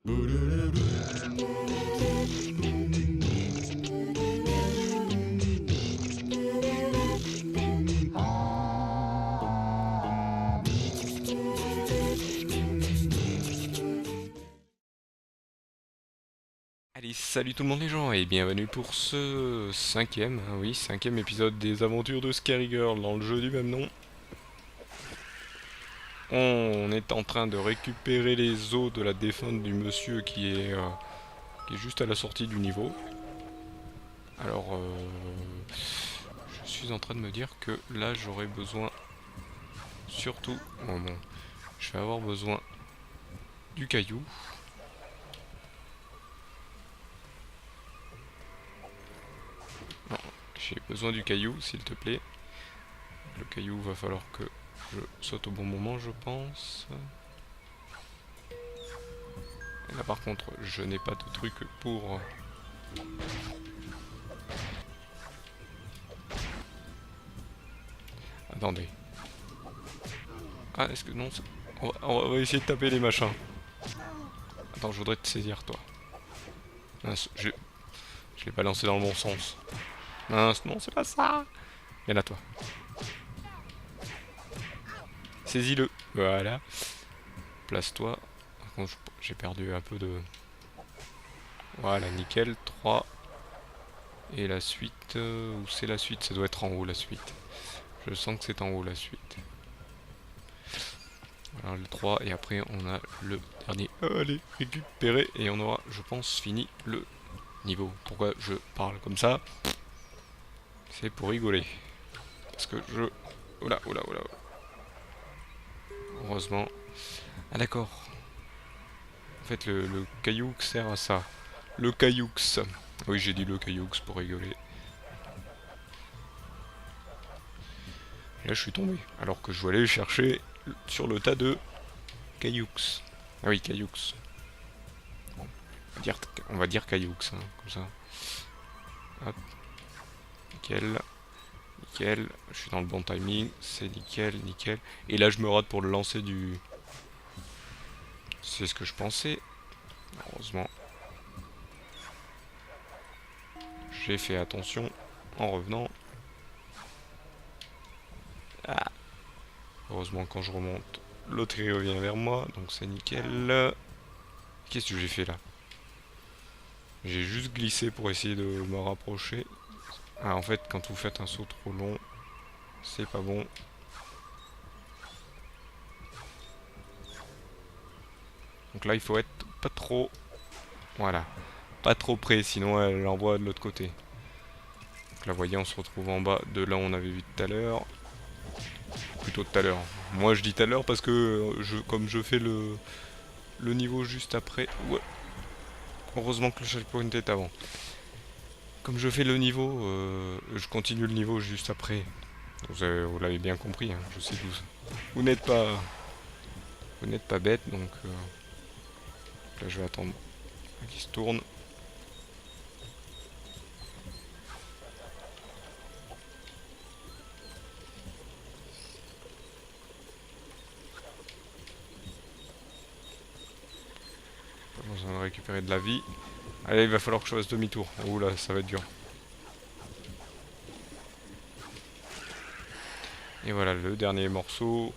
Allez, salut tout le monde les gens et bienvenue pour ce cinquième épisode des aventures de Scary Girl dans le jeu du même nom. On est en train de récupérer les os de la défunte du monsieur qui est juste à la sortie du niveau. Alors, je suis en train de me dire que là j'aurais besoin, surtout, oh non, je vais avoir besoin du caillou. Non, j'ai besoin du caillou s'il te plaît. Le caillou va falloir que je saute au bon moment je pense. Et là par contre je n'ai pas de truc pour... Attendez. Ah est-ce que non on va essayer de taper les machins. Attends je voudrais te saisir toi. Mince, je l'ai pas lancé dans le bon sens. Mince non c'est pas ça. Viens là toi. Saisis-le. Voilà. Place-toi. Par contre j'ai perdu un peu de... Voilà nickel. 3. Et la suite... où c'est la suite? Ça doit être en haut la suite. Je sens que c'est en haut la suite. Alors le 3 et après on a le dernier. Allez, récupérer et on aura, je pense, fini le niveau. Pourquoi je parle comme ça? C'est pour rigoler. Parce que je... Oula, oula, oula. Heureusement. Ah d'accord. En fait le caillou sert à ça. Le caillou. Oui j'ai dit le caillou pour rigoler. Et là je suis tombé. Alors que je voulais aller chercher sur le tas de cailloux. Ah oui, cailloux. On va dire cailloux, hein, comme ça. Hop, nickel, nickel. Je suis dans le bon timing, c'est nickel, nickel. Et là, je me rate pour le lancer du... C'est ce que je pensais. Heureusement, j'ai fait attention en revenant. Ah. Heureusement, quand je remonte, l'autre il revient vers moi, donc c'est nickel. Qu'est-ce que j'ai fait là? J'ai juste glissé pour essayer de me rapprocher. Ah, en fait, quand vous faites un saut trop long, c'est pas bon. Donc là, il faut être pas trop... Voilà. Pas trop près, sinon elle l'envoie de l'autre côté. Donc là, vous voyez, on se retrouve en bas de là où on avait vu tout à l'heure. Plutôt tout à l'heure. Moi, je dis tout à l'heure parce que comme je fais le niveau juste après... Ouais. Heureusement que le checkpoint est avant. Comme je fais le niveau, je continue le niveau juste après. Vous l'avez bien compris, hein, je sais que vous n'êtes pas... Vous n'êtes pas bête, donc... là, je vais attendre qu'il se tourne. Pas besoin de récupérer de la vie. Allez, il va falloir que je fasse demi-tour. Ouh là, ça va être dur. Et voilà, le dernier morceau.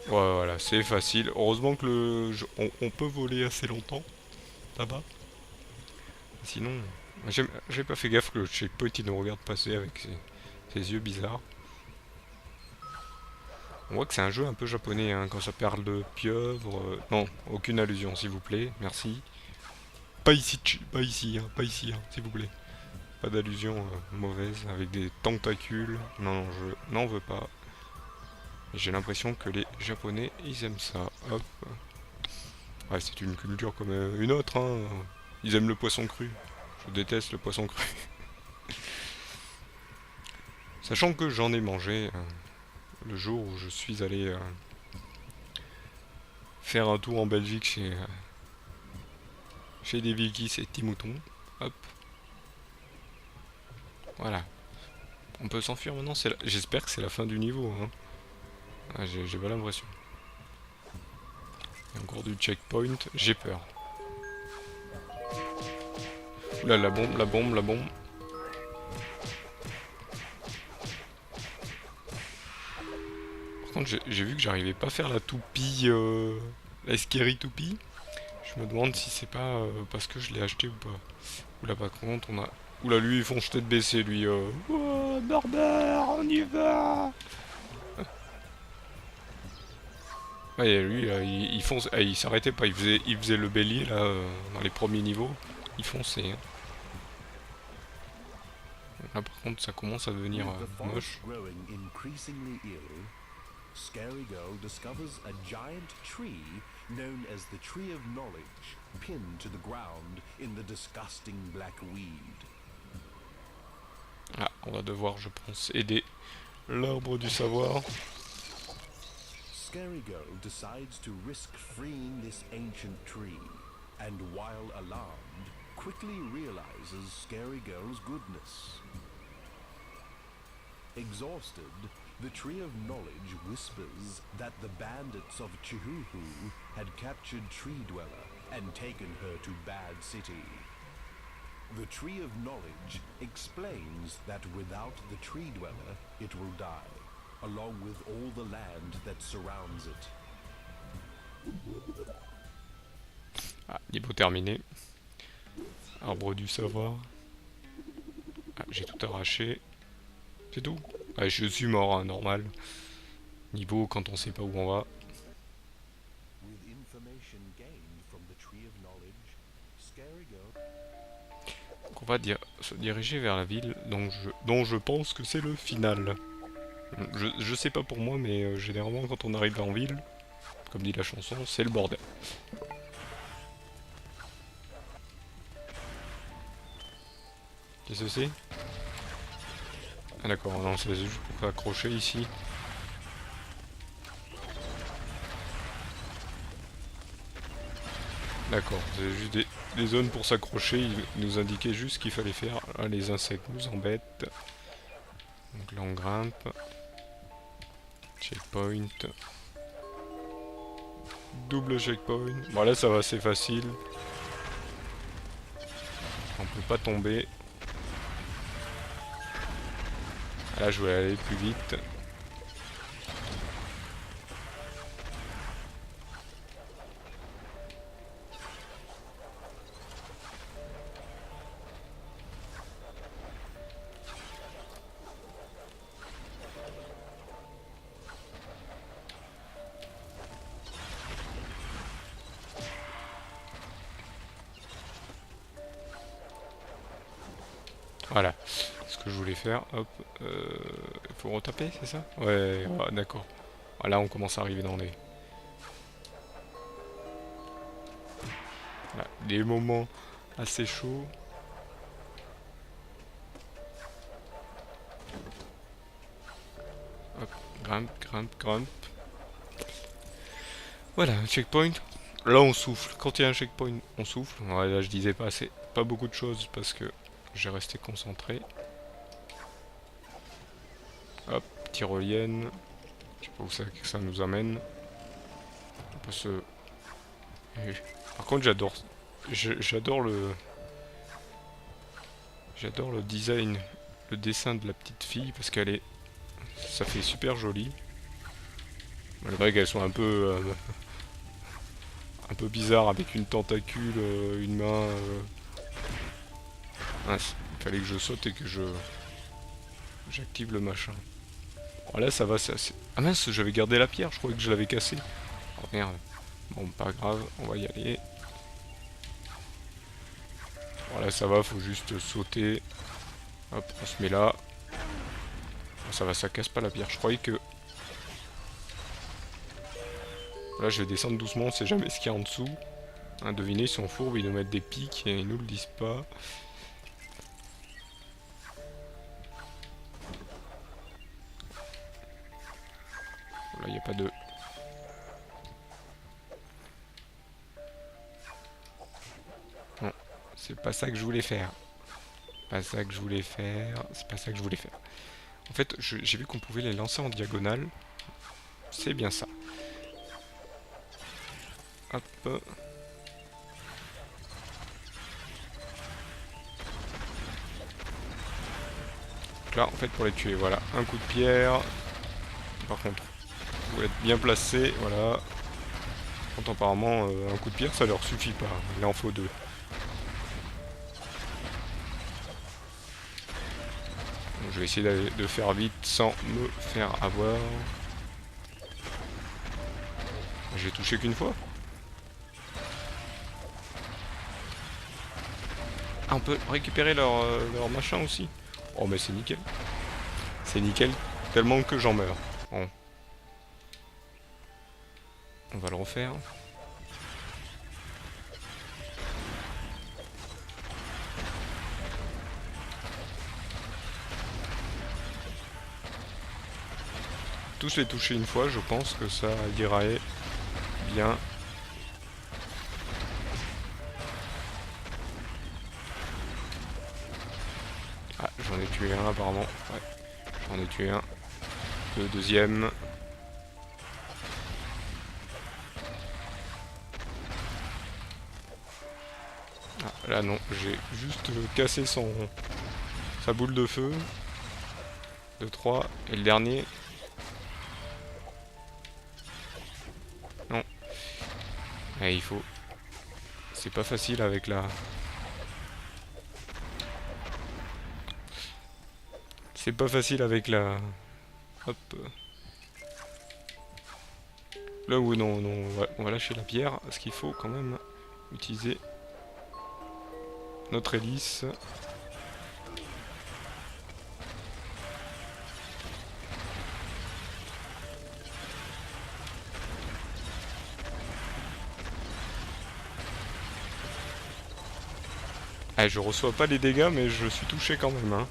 Ouais, voilà, c'est facile. Heureusement que on peut voler assez longtemps. Ça va. Sinon, j'ai pas fait gaffe que le checkpoint il nous regarde passer avec ses yeux bizarres. On voit que c'est un jeu un peu japonais, hein, quand ça parle de pieuvre. Non, aucune allusion, s'il vous plaît. Merci. Pas ici, pas ici, hein, pas ici, hein, s'il vous plaît. Pas d'allusion mauvaise avec des tentacules. Non, non, je n'en veux pas. J'ai l'impression que les japonais, ils aiment ça. Hop. Ouais, c'est une culture comme une autre, hein. Ils aiment le poisson cru. Je déteste le poisson cru. Sachant que j'en ai mangé le jour où je suis allé faire un tour en Belgique chez des Vikis et Timouton. Hop. Voilà. On peut s'enfuir maintenant, j'espère que c'est la fin du niveau. Hein. Ah, j'ai pas l'impression. Il y a encore du checkpoint, j'ai peur. Oula, la bombe, la bombe, la bombe. Par contre, j'ai vu que j'arrivais pas à faire la toupie, la scary toupie. Je me demande si c'est pas parce que je l'ai acheté ou pas. Oula, par contre, on a... Oula, lui, il fonce tête baissée, lui. Oh, Norbert, on y va. Ouais, lui, là, il fonce... Ah, il s'arrêtait pas, il faisait le bélier, là, dans les premiers niveaux. Il fonçait, hein. Là, par contre, ça commence à devenir moche. Scary Girl discovers a giant tree known as the Tree of Knowledge, pinned to the ground in the disgusting black weed. Ah, on va devoir, je pense, aider l'arbre du savoir. Scary Girl decides to risk freeing this ancient tree, and while alarmed, quickly realizes Scary Girl's goodness. Exhausted, the Tree of Knowledge whispers that the bandits of Chihuhu had captured Tree Dweller and taken her to Bad City. The Tree of Knowledge explains that without the Tree Dweller, it will die, along with all the land that surrounds it. Ah, niveau terminé. Arbre du savoir. Ah, j'ai tout arraché. C'est tout. Ah, je suis mort, hein, normal. Niveau quand on sait pas où on va. Donc on va se diriger vers la ville dont je pense que c'est le final. Je sais pas pour moi, mais généralement quand on arrive en ville, comme dit la chanson, c'est le bordel. Qu'est-ce que c'est? Ah d'accord, non, c'est juste pour accrocher ici. D'accord, c'est juste des zones pour s'accrocher, il nous indiquait juste qu'il fallait faire. Ah, les insectes nous embêtent. Donc là on grimpe. Checkpoint. Double checkpoint. Bon là ça va, c'est facile. On peut pas tomber. Là je vais aller plus vite. Voilà, ce que je voulais faire. Hop, il faut retaper, c'est ça? Ouais, ouais, d'accord. Là, on commence à arriver dans des moments assez chauds. Hop, grimpe, grimpe, grimpe. Voilà, un checkpoint. Là, on souffle. Quand il y a un checkpoint, on souffle. Ouais, là, je disais pas assez, pas beaucoup de choses parce que j'ai resté concentré. Hop, tyrolienne. Je sais pas où ça nous amène. On peut se... Par contre, j'adore le design, le dessin de la petite fille parce ça fait super joli. Malgré qu'elles sont un peu bizarres avec une tentacule, une main. Ah, il fallait que je saute et que j'active le machin. Bon, là ça va, ah mince, j'avais gardé la pierre, je croyais que je l'avais cassée. Oh merde. Bon, pas grave, on va y aller. Voilà, ça va, faut juste sauter. Hop, on se met là. Bon, ça va, ça casse pas la pierre. Je croyais que... Là, je vais descendre doucement, on sait jamais ce qu'il y a en dessous. Hein, devinez, ils sont fourbes, ils nous mettent des pics et ils nous le disent pas. Là, il n'y a pas de... Non, c'est pas ça que je voulais faire. Pas ça que je voulais faire. C'est pas ça que je voulais faire. En fait, j'ai vu qu'on pouvait les lancer en diagonale. C'est bien ça. Hop. Donc là, en fait, pour les tuer, voilà. Un coup de pierre. Par contre, vous être bien placé, voilà. Quand apparemment, un coup de pierre, ça leur suffit pas. Il en faut deux. Donc, je vais essayer de faire vite sans me faire avoir. J'ai touché qu'une fois. Ah, on peut récupérer leur machin aussi. Oh, mais c'est nickel. C'est nickel, tellement que j'en meurs. Bon. On va le refaire. Tous les toucher une fois, je pense que ça irait bien. Ah, j'en ai tué un apparemment. Ouais, j'en ai tué un. Le deuxième. Ah, là non, j'ai juste cassé sa boule de feu. 2, 3. Et le dernier. Non. Eh, il faut. C'est pas facile avec la. C'est pas facile avec la. Hop. Là où non, on va lâcher la pierre, parce qu'il faut quand même utiliser notre hélice. Ah, je reçois pas les dégâts, mais je suis touché quand même. Hein.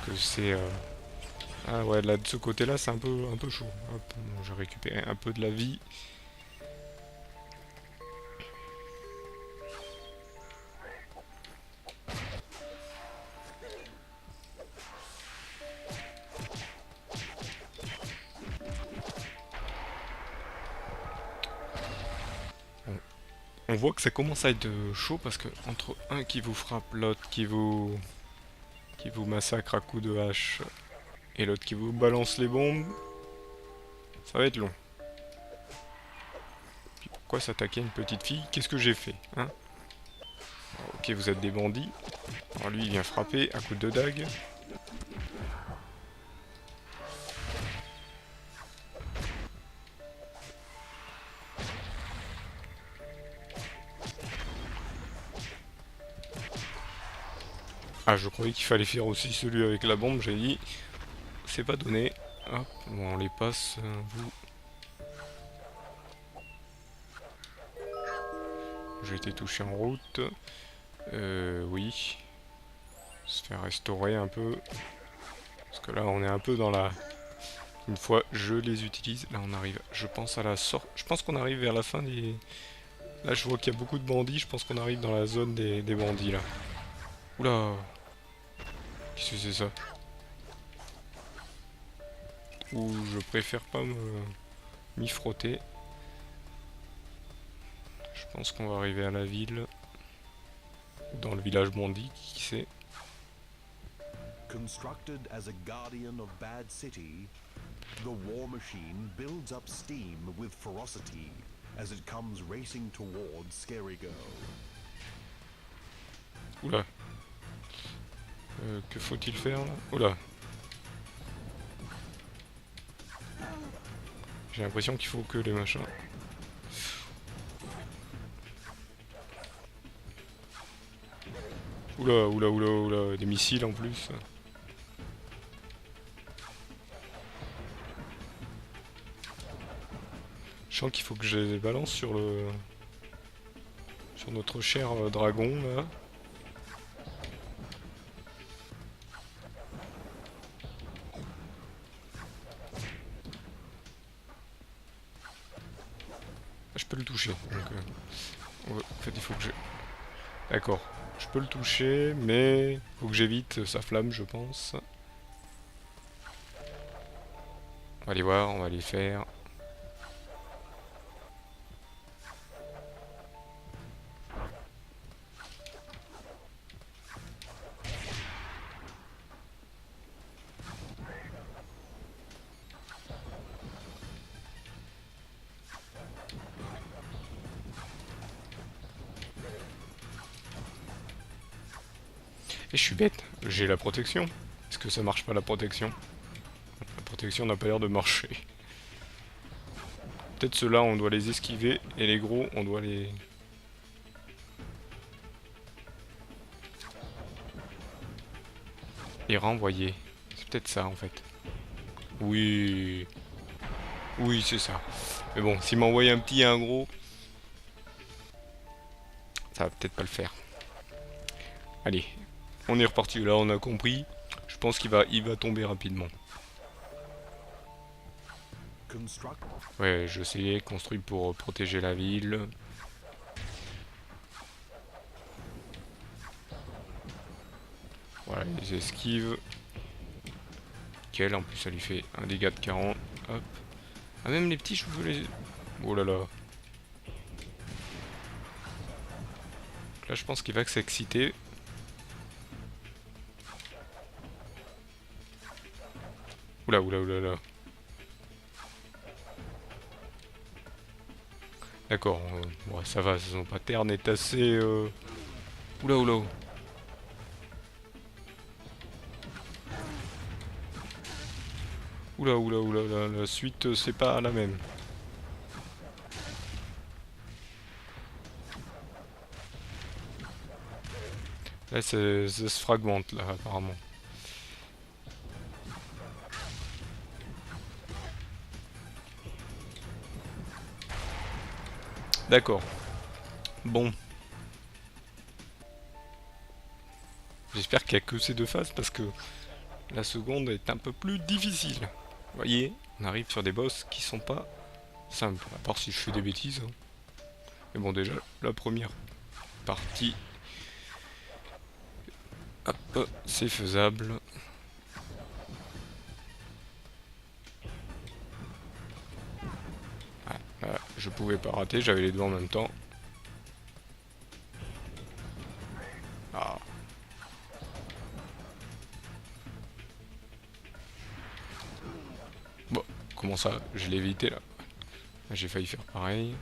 Que c'est. Ah ouais, là de ce côté-là, c'est un peu chaud. Hop, bon, j'ai récupéré un peu de la vie. Bon. On voit que ça commence à être chaud parce que entre un qui vous frappe, l'autre qui vous massacre à coups de hache et l'autre qui vous balance les bombes, ça va être long. Puis pourquoi s'attaquer à une petite fille? Qu'est-ce que j'ai fait, hein? Ok, vous êtes des bandits. Alors lui, il vient frapper à coups de dague. Ah, je croyais qu'il fallait faire aussi celui avec la bombe, j'ai dit. C'est pas donné. Hop, bon, on les passe, vous. J'ai été touché en route. Oui. Se faire restaurer un peu. Parce que là, on est un peu dans la... Une fois je les utilise, là on arrive, je pense à la sorte... Je pense qu'on arrive vers la fin des... Là je vois qu'il y a beaucoup de bandits, je pense qu'on arrive dans la zone des bandits là. Oula. Qu'est-ce que c'est ça? Ou je préfère pas m'y frotter. Je pense qu'on va arriver à la ville. Dans le village bandit, qui sait. Constructed as a guardian of Bad City, the war machine builds up steam with ferocity as it comes racing towards Scary Girl. Oula. Que faut-il faire là? Oula. J'ai l'impression qu'il faut que les machins... Oula, oula, oula, oula, des missiles en plus. Je sens qu'il faut que je les balance sur le... Sur notre cher dragon là. Je peux le toucher. Donc, en fait, il faut que je... D'accord. Je peux le toucher, mais faut que j'évite sa flamme, je pense. On va aller voir, on va les faire. Et je suis bête, j'ai la protection. Est-ce que ça marche pas la protection? La protection n'a pas l'air de marcher. Peut-être ceux-là on doit les esquiver et les gros on doit les renvoyer. C'est peut-être ça en fait. Oui. Oui c'est ça. Mais bon, s'il m'envoie un petit et un gros, ça va peut-être pas le faire. Allez, on est reparti, là on a compris. Je pense il va tomber rapidement. Construct. Ouais, je sais, construit pour protéger la ville. Voilà, les esquives. Nickel, en plus ça lui fait un dégât de 40. Hop. Ah même les petits je peux les... Oh là là. Là je pense qu'il va que s'exciter. Oula oula oula là. D'accord, bon, ça va, son pattern est assez... Oula oula. Oula oula oula, la suite c'est pas la même. Là ça se fragmente là apparemment. D'accord. Bon. J'espère qu'il n'y a que ces deux phases parce que la seconde est un peu plus difficile. Vous voyez, on arrive sur des boss qui sont pas simples. À part si je fais des bêtises. Hein. Mais bon déjà, la première partie... Hop, c'est faisable. Ah, là, je pouvais pas rater, j'avais les deux en même temps. Ah. Bon, comment ça? Je l'ai évité là. J'ai failli faire pareil.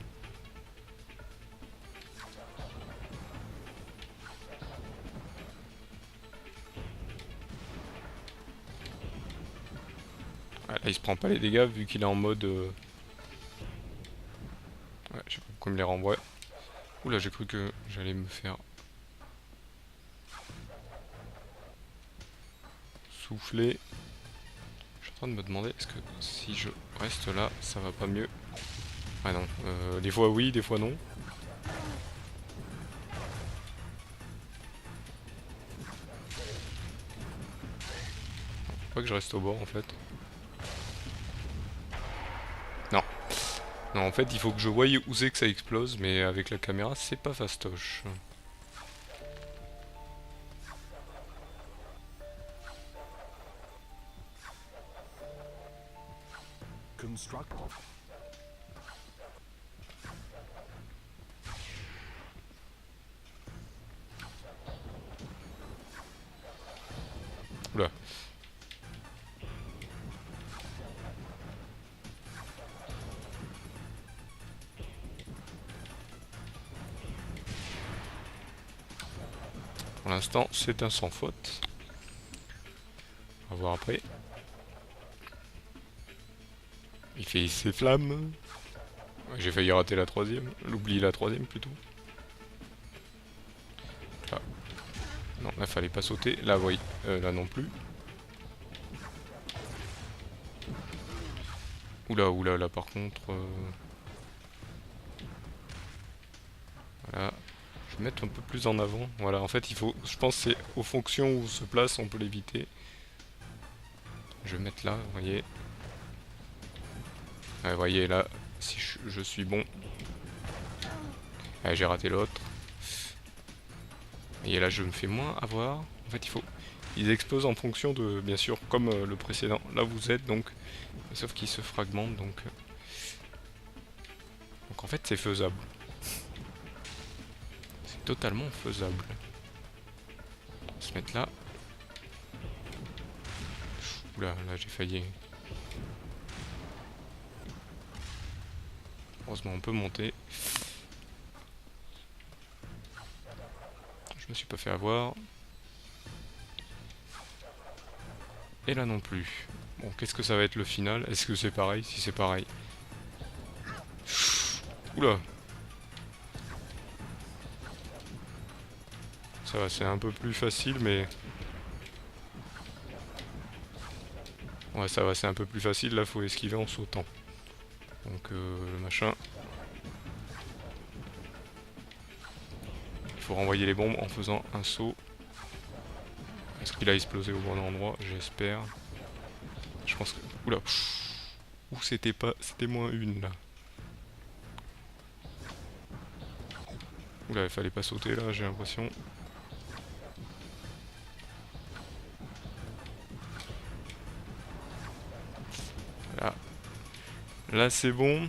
Ah, là il se prend pas les dégâts vu qu'il est en mode... Ouais, je sais pas pourquoi il me les renvoie. Oula, j'ai cru que j'allais me faire... souffler. Je suis en train de me demander, est-ce que si je reste là, ça va pas mieux? Ah non, des fois oui, des fois non. Faut pas que je reste au bord en fait. Non. Non, en fait, il faut que je voie où c'est que ça explose, mais avec la caméra, c'est pas fastoche. Construct. Oula. Pour l'instant, c'est un sans faute. On va voir après. Il fait ses flammes. J'ai failli rater la troisième. L'oublie la troisième plutôt. Là. Non, là fallait pas sauter. Là, oui. Là non plus. Oula, oula, là par contre... Voilà. Je vais mettre un peu plus en avant. Voilà, en fait, il faut... Je pense que c'est aux fonctions où on se place, on peut l'éviter. Je vais mettre là, vous voyez. Ouais, vous voyez là, si je suis bon. Ouais, j'ai raté l'autre. Et là, je me fais moins avoir. En fait, il ils explosent en fonction de, bien sûr, comme le précédent. Là vous êtes donc, sauf qu'ils se fragmentent donc en fait c'est faisable. C'est totalement faisable. On va se mettre là. Oula, là j'ai failli. Heureusement on peut monter. Je me suis pas fait avoir. Et là non plus. Bon, qu'est-ce que ça va être le final? Est-ce que c'est pareil? Si c'est pareil. Oula. Ça va, c'est un peu plus facile, mais... Ouais, ça va, c'est un peu plus facile. Là, faut esquiver en sautant. Donc, le machin... Il faut renvoyer les bombes en faisant un saut. Est-ce qu'il a explosé au bon endroit? J'espère. Je pense que... Oula. Ouh, c'était pas... C'était moins une, là. Oula, il fallait pas sauter, là, j'ai l'impression. Voilà. Là, c'est bon.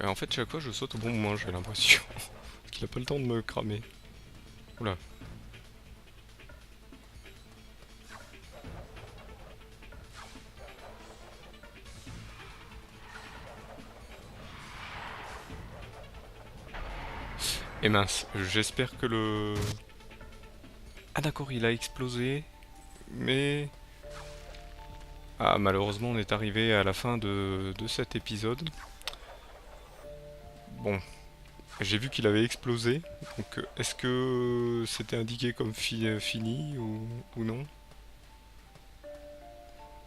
En fait, chaque fois, je saute au bon moment, j'ai l'impression. Parce qu'il a pas le temps de me cramer. Oula. Et mince, j'espère que le... Ah d'accord, il a explosé. Mais... Ah, malheureusement, on est arrivé à la fin de cet épisode. Bon, j'ai vu qu'il avait explosé. Donc, est-ce que c'était indiqué comme fini ou non?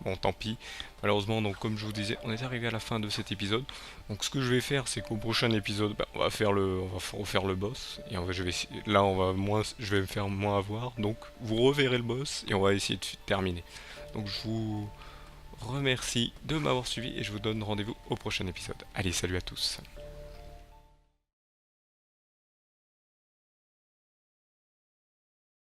Bon, tant pis. Malheureusement, donc comme je vous disais, on est arrivé à la fin de cet épisode. Donc, ce que je vais faire, c'est qu'au prochain épisode, bah, on va refaire le boss. Et là, je vais me faire moins avoir. Donc, vous reverrez le boss et on va essayer de terminer. Donc, je vous remercie de m'avoir suivi et je vous donne rendez-vous au prochain épisode. Allez, salut à tous.